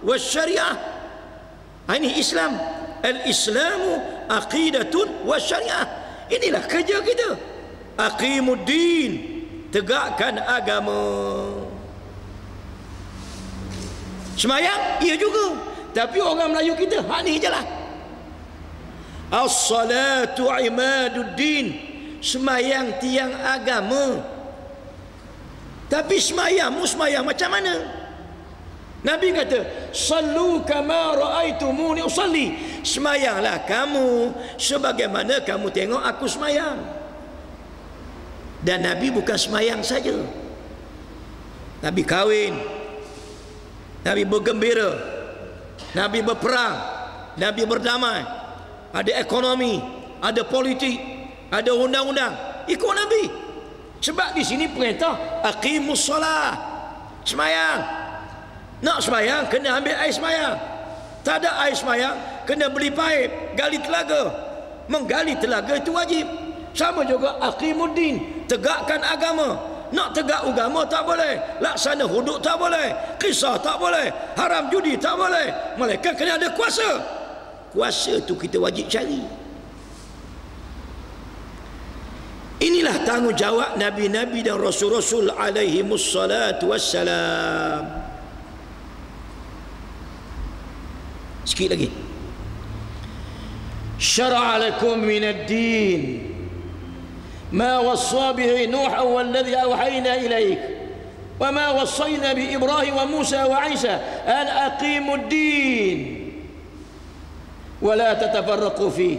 wasyariah. Ini Islam. Al-Islamu aqidatun wasyariah. Inilah kerja kita. Aqimuddin, tegakkan agama. Semayang ia juga, tapi orang Melayu kita hak ni je lah. As-salatu imaduddin, semayang tiang agama. Tapi semayangmu semayang macam mana? Nabi kata, sallu kama ra'aitumuni usalli. Semayanglah kamu sebagaimana kamu tengok aku semayang. Dan Nabi bukan semayang saja. Nabi kahwin, Nabi bergembira, Nabi berperang, Nabi berdamai. Ada ekonomi, ada politik, ada undang-undang. Ikut Nabi. Sebab di sini perintah aqimus solah, semayang. Nak semayang kena ambil air semayang. Tak ada air semayang kena beli paip, gali telaga. Menggali telaga itu wajib. Sama juga aqimuddin, tegakkan agama. Nak tegak agama tak boleh, laksana hudud tak boleh, kisah tak boleh, haram judi tak boleh. Mereka kena ada kuasa. Kuasa tu kita wajib cari. Inilah tanggungjawab Nabi-Nabi dan Rasul-Rasul alaihimus salatu wassalam. Sikit lagi. Syara'a lakum minad din ma wassa bihi Nuh walladhi awhayna ilaik wa ma wassayna bi Ibrahim wa Musa wa Isa an aqimud din wa la tatafarraqu fihi.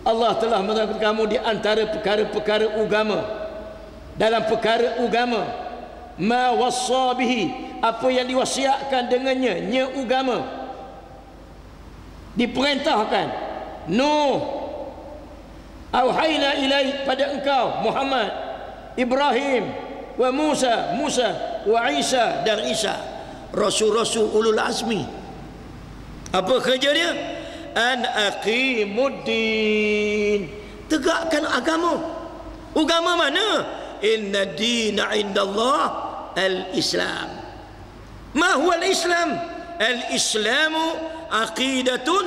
Allah telah menetapkan kamu di antara perkara-perkara agama. Dalam perkara agama, ma wassa bihi, apa yang diwasiatkan dengannya, nya agama. Diperintahkan, Nuh, auhayna ilaik, pada engkau Muhammad, Ibrahim, wa Musa, wa Isa dan Isa, rasul-rasul ulul azmi. Apa kerja dia? An aqimuddin, tegakkan agama. Agama mana? Inna dina indallah al-Islam. Ma huwa al-Islam? Al-Islamu aqidatun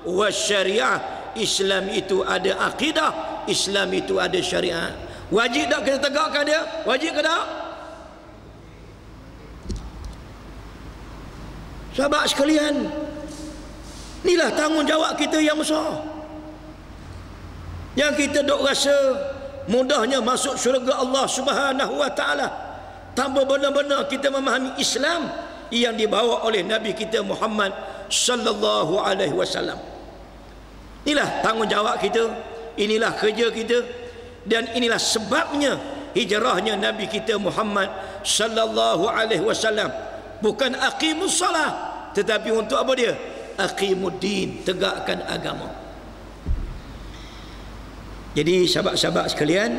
wa syariah. Islam itu ada akidah, Islam itu ada syariat. Wajib tak kita tegakkan dia? Wajib ke tak? Sahabat sekalian, inilah tanggungjawab kita yang besar. Yang kita dok rasa mudahnya masuk syurga Allah Subhanahu wa taala tanpa benar-benar kita memahami Islam yang dibawa oleh Nabi kita Muhammad sallallahu alaihi wasallam. Inilah tanggungjawab kita, inilah kerja kita, dan inilah sebabnya hijrahnya Nabi kita Muhammad sallallahu alaihi wasallam. Bukan aqimus salah, tetapi untuk apa dia? Aqimuddin, tegakkan agama. Jadi sahabat-sahabat sekalian,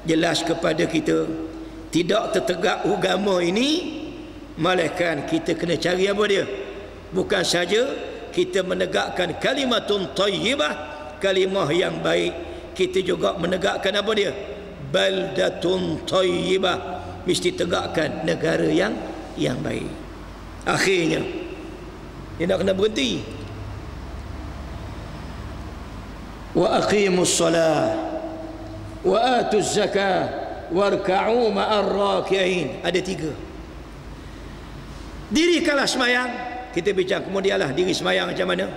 jelas kepada kita, tidak tertegak agama ini malaikat kita kena cari apa dia? Bukan saja kita menegakkan kalimatun thayyibah, kalimah yang baik, kita juga menegakkan apa dia? Baldatun thayyibah, mesti tegakkan negara yang baik. Akhirnya dia nak kena berhenti. Wa aqimus salah wa atuz zakah warka'u ma'ar raki'in. Ada tiga. Dirikanlah semayang. Kita bincang kemudianlah diri semayang macam mana.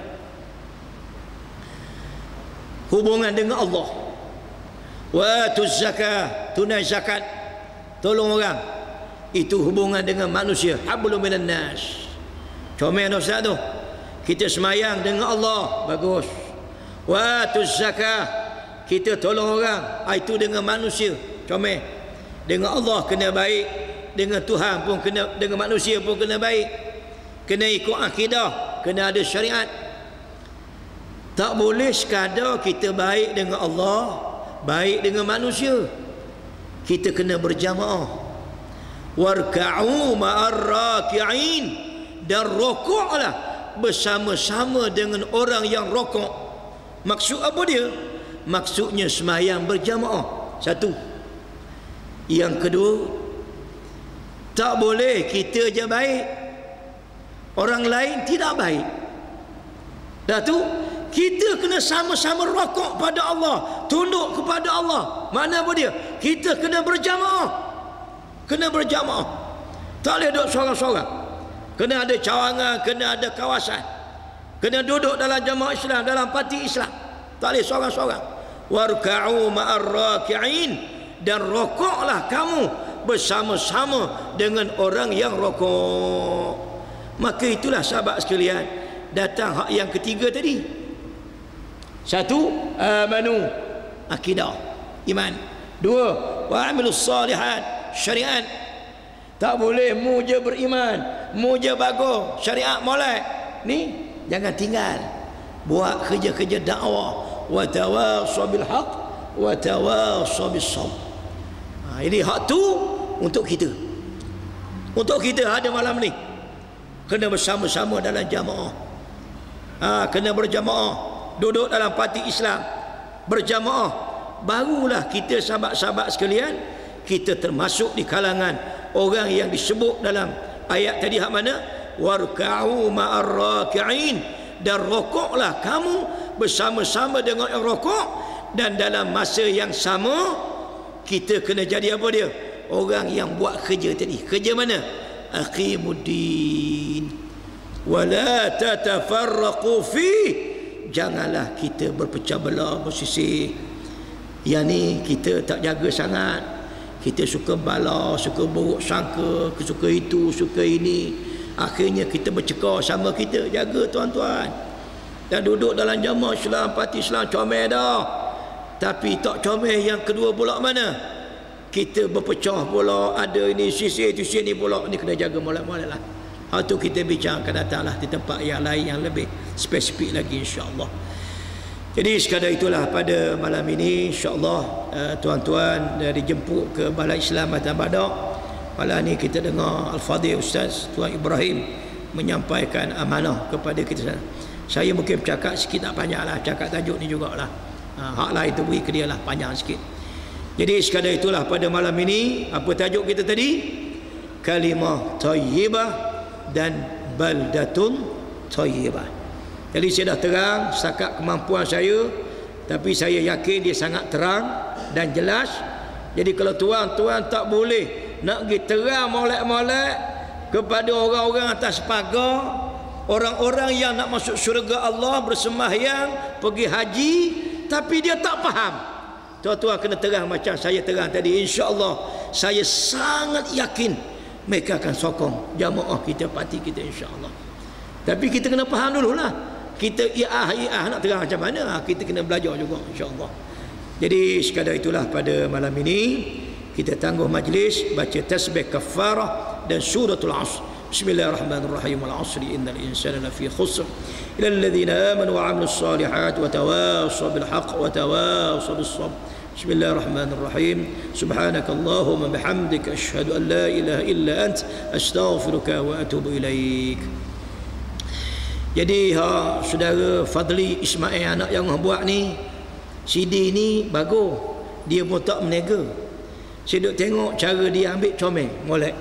Hubungan dengan Allah. Wa atuz zakah, tunai zakat, tolong orang. Itu hubungan dengan manusia. Hablum minan nas. Comel Ustaz tu. Kita semayang dengan Allah, bagus. Wa atuz zakah, kita tolong orang. Itu dengan manusia comel, dengan Allah kena baik, dengan Tuhan pun kena, dengan manusia pun kena baik, kena ikut akidah, kena ada syariat. Tak boleh sekadar kita baik dengan Allah, baik dengan manusia. Kita kena berjamaah. Warka'u ma'ar raki'in, dan rokoklah bersama-sama dengan orang yang rokok. Maksud apa dia? Maksudnya sembahyang berjamaah. Satu. Yang kedua, tak boleh kita je baik, orang lain tidak baik. Dah tu, kita kena sama-sama rokok pada Allah, tunduk kepada Allah. Mana apa dia? Kita kena berjamaah. Kena berjamaah. Tak boleh duduk seorang-seorang. Kena ada cawangan, kena ada kawasan. Kena duduk dalam jamaah Islam, dalam parti Islam. Tak boleh seorang-seorang. Warka'u ma'ar raki'in, dan rokoklah kamu bersama-sama dengan orang yang rokok. Maka itulah sahabat sekalian, datang hak yang ketiga tadi. Satu, amanu, akidah, iman. Dua, wa amilus salihat, syariat. Tak boleh mu je beriman, mu je bagus, syariat molek. Ni jangan tinggal. Buat kerja-kerja dakwah. Wa tawasaw bil haq wa tawasaw bis sabr. Ini hak tu untuk kita. Untuk kita ada malam ni. Kena bersama-sama dalam jamaah. Kena berjamaah, duduk dalam parti Islam, berjamaah. Barulah kita sahabat-sahabat sekalian, kita termasuk di kalangan orang yang disebut dalam ayat tadi hak mana? Warka'u ma'ar raki'in, dan rokoklah kamu bersama-sama dengan yang rokok. Dan dalam masa yang sama, kita kena jadi apa dia? Orang yang buat kerja tadi. Kerja mana? Aqimuddin wala tatafarraqu fi. Janganlah kita berpecah belah, bersisih. Yang ni kita tak jaga sangat. Kita suka bala, suka buruk sangka, suka itu, suka ini. Akhirnya kita bercekal sama kita. Jaga tuan-tuan. Dan duduk dalam jamaah Islam, parti Islam comel dah. Tapi tak comel yang kedua pula mana? Kita berpecah pula, ada ini sisi itu sini pula. Ni kena jaga molek-molek lah. Itu kita bincang akan datanglah di tempat yang lain yang lebih spesifik lagi, insya-Allah. Jadi sekadar itulah pada malam ini, insya-Allah tuan-tuan dijemput ke Balai Islam Matan Badak. Malam ni kita dengar Al-Fadhil Ustaz Tuan Ibrahim menyampaikan amanah kepada kita. Saya mungkin bercakap sikit, tak panjang lah, cakap tajuk ni jugalah. Hak lain tu beri ke dia lah, panjang sikit. Jadi sekadar itulah pada malam ini. Apa tajuk kita tadi? Kalimah thayyibah dan baldatun thayyibah. Jadi saya dah terang setakat kemampuan saya, tapi saya yakin dia sangat terang dan jelas. Jadi kalau tuan-tuan tak boleh nak pergi terang molek-molek kepada orang-orang atas pagar, orang-orang yang nak masuk syurga Allah, bersembahyang, pergi haji, tapi dia tak faham. Tuan-tuan kena terang macam saya terang tadi. InsyaAllah saya sangat yakin mereka akan sokong jamaah kita, parti kita, insyaAllah. Tapi kita kena faham dululah. Kita i'ah nak terang macam mana, kita kena belajar juga, insyaAllah. Jadi sekadar itulah pada malam ini. Kita tangguh majlis, baca tasbih kafarah dan suratul Asr. Bismillahirrahmanirrahim. Wal 'asri innal insana lafi khusr illa alladhina amanu wa 'amilus solihat wa tawassaw bil haqq wa tawassaw bis sabr. Bismillahirrahmanirrahim. Subhanakallahumma bihamdika asyhadu an la ilaha illa ant astaghfiruka wa atubu ilaik. Jadi saudara Fadli Ismail anak yang buat ni, CD ni bagus. Dia pun tak menega. Saya duk tengok cara dia ambil comel, molek.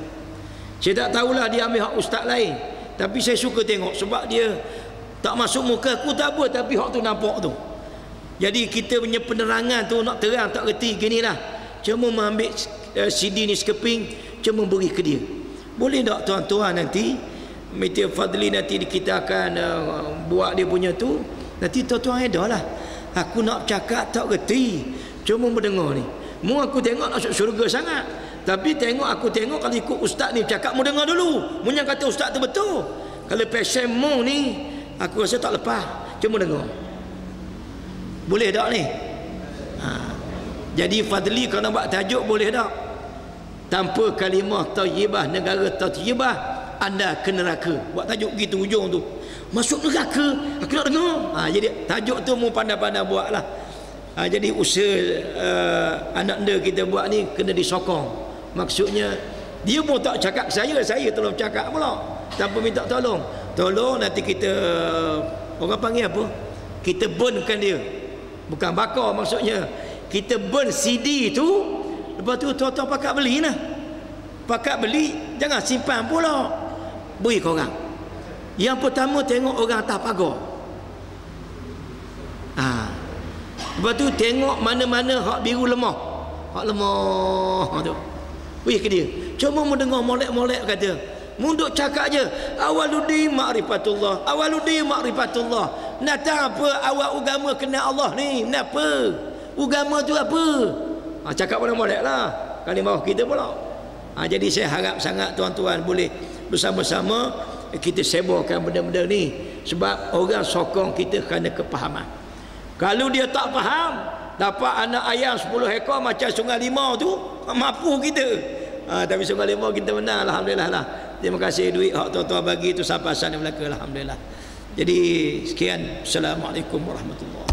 Saya tak tahulah dia ambil hak ustaz lain, tapi saya suka tengok sebab dia tak masuk muka aku tak apa, tapi hak tu nampak tu. Jadi kita punya penerangan tu nak terang tak reti ginilah. Cuma mengambil CD ni sekeping, cuma beri ke dia. Boleh tak tuan-tuan nanti Media Fadli nanti kita akan buat dia punya tu, nanti tuan-tuan edarlah. Aku nak cakap tak reti, cuma mendengar ni. Mu aku tengok nak masuk syurga sangat, tapi aku tengok kalau ikut ustaz ni cakap mu dengar dulu. Mu yang kata ustaz tu betul. Kalau passion mu ni aku rasa tak lepas, cuma dengar. Boleh tak ni? Jadi Fadli kalau buat tajuk boleh tak? Tanpa kalimah thayyibah, negara thayyibah, anda ke neraka. Buat tajuk gitu ujung tu. Masuk neraka, aku nak dengar. Jadi tajuk tu mu pandai-pandai buat lah. Jadi usaha anak anda kita buat ni kena disokong. Maksudnya dia pun tak cakap saya tolong cakap pula tanpa minta tolong. Tolong nanti kita orang panggil apa? Kita burnkan dia. Bukan bakar maksudnya. Kita burn CD tu, lepas tu tuan-tuan pakat beli lah. Pakat beli, jangan simpan pula. Beri korang. Yang pertama tengok orang atas pagar. Lepas tu tengok mana-mana hak biru lemah. Hak lemah tu. Beri ke dia. Cuma mu dengar molek-molek kata. Mu duk cakap je. Awaludi ma'rifatullah. Awaludi ma'rifatullah. Nak tahu apa awal agama kena Allah ni? Kenapa? Agama tu apa? Cakap molek-molek lah. Kali bawah kita pula. Jadi saya harap sangat tuan-tuan boleh bersama-sama kita sebarkan benda-benda ni. Sebab orang sokong kita kerana kepahaman. Kalau dia tak faham, dapat anak ayam 10 ekor macam Sungai Limau tu, mampu kita. Tapi Sungai Limau kita menang, alhamdulillah lah. Terima kasih duit hak tuan-tuan bagi tu sampai sana Melaka, alhamdulillah. Jadi sekian, assalamualaikum warahmatullahi.